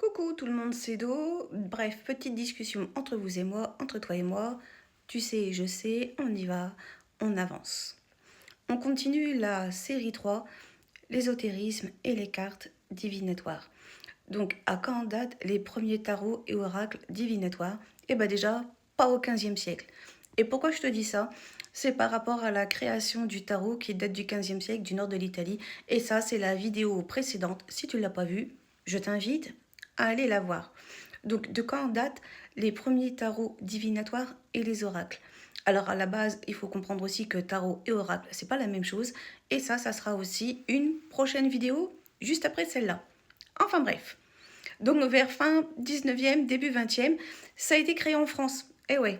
Coucou tout le monde, c'est Do. Bref, petite discussion entre vous et moi, entre toi et moi. Tu sais, je sais, on y va, on avance. On continue la série 3, l'ésotérisme et les cartes divinatoires. Donc, à quand datent les premiers tarots et oracles divinatoires? Eh bien déjà, pas au 15e siècle. Et pourquoi je te dis ça? C'est par rapport à la création du tarot qui date du 15e siècle du nord de l'Italie. Et ça, c'est la vidéo précédente. Si tu ne l'as pas vue, je t'invite à aller la voir. Donc, de quand datent les premiers tarots divinatoires et les oracles? Alors, à la base, il faut comprendre aussi que tarot et oracle, c'est pas la même chose. Et ça sera aussi une prochaine vidéo juste après celle-là. Enfin bref. Donc vers fin 19e, début 20e, ça a été créé en France. Eh ouais.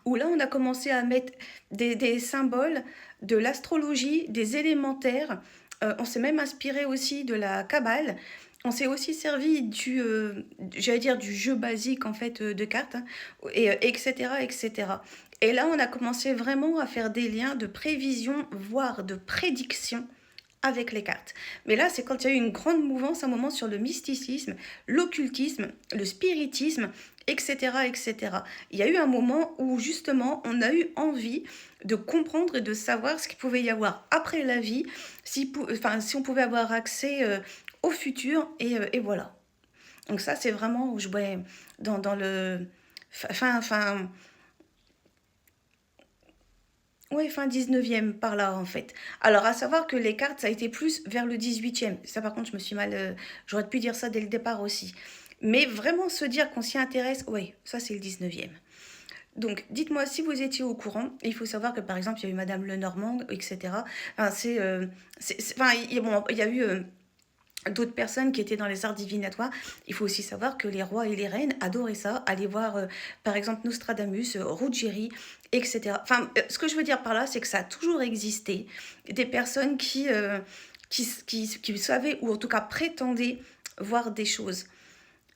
Où là, on a commencé à mettre des symboles de l'astrologie, des élémentaires. On s'est même inspiré aussi de la Kabbale. On s'est aussi servi j'allais dire, du jeu basique en fait de cartes, hein, etc., etc. Et là, on a commencé vraiment à faire des liens de prévision, voire de prédiction avec les cartes. Mais là, c'est quand il y a eu une grande mouvance, un moment sur le mysticisme, l'occultisme, le spiritisme, etc., etc. Il y a eu un moment où justement, on a eu envie de comprendre et de savoir ce qu'il pouvait y avoir après la vie, si on pouvait avoir accès au futur, et voilà. Donc ça, c'est vraiment où je voyais dans le... Oui, fin 19e, par là, en fait. Alors, à savoir que les cartes, ça a été plus vers le 18e. Ça, par contre, je me suis mal... j'aurais pu dire ça dès le départ aussi. Mais vraiment se dire qu'on s'y intéresse, oui, ça, c'est le 19e. Donc, dites-moi si vous étiez au courant. Il faut savoir que, par exemple, il y a eu Madame Lenormand, etc. Enfin, il y a eu... d'autres personnes qui étaient dans les arts divinatoires. Il faut aussi savoir que les rois et les reines adoraient ça, aller voir par exemple Nostradamus, Ruggieri, etc. Enfin, ce que je veux dire par là, c'est que ça a toujours existé des personnes qui savaient, ou en tout cas prétendaient voir des choses.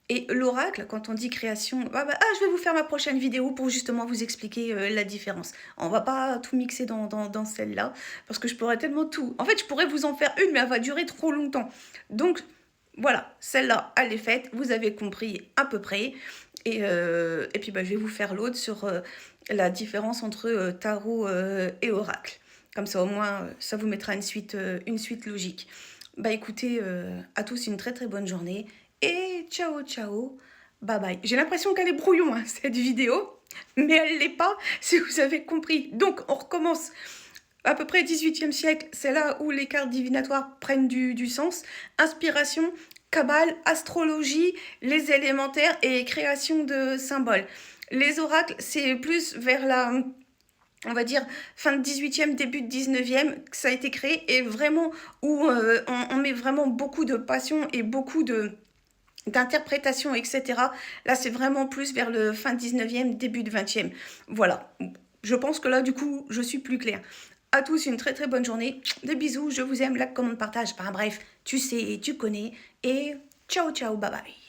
Et l'oracle, quand on dit création, je vais vous faire ma prochaine vidéo pour justement vous expliquer la différence. On va pas tout mixer dans celle-là, parce que je pourrais tellement tout... En fait, je pourrais vous en faire une, mais elle va durer trop longtemps. Donc, voilà, celle-là, elle est faite, vous avez compris à peu près. Et puis, je vais vous faire l'autre sur la différence entre tarot et oracle. Comme ça, au moins, ça vous mettra une suite logique. Écoutez, à tous une très très bonne journée. Et ciao ciao, bye bye. J'ai l'impression qu'elle est brouillon, hein, cette vidéo, mais elle l'est pas, si vous avez compris. Donc on recommence. À peu près 18e siècle, c'est là où les cartes divinatoires prennent du sens. Inspiration, Kabbale, astrologie, les élémentaires et création de symboles. Les oracles, c'est plus vers on va dire, fin de 18e, début de 19e, que ça a été créé, et vraiment où on met vraiment beaucoup de passion et beaucoup d'interprétation, etc. Là, c'est vraiment plus vers le fin 19e, début de 20e. Voilà. Je pense que là, du coup, je suis plus claire. À tous, une très très bonne journée. Des bisous, je vous aime, like, commande, partage. Bref, tu sais, tu connais. Et ciao, ciao, bye bye.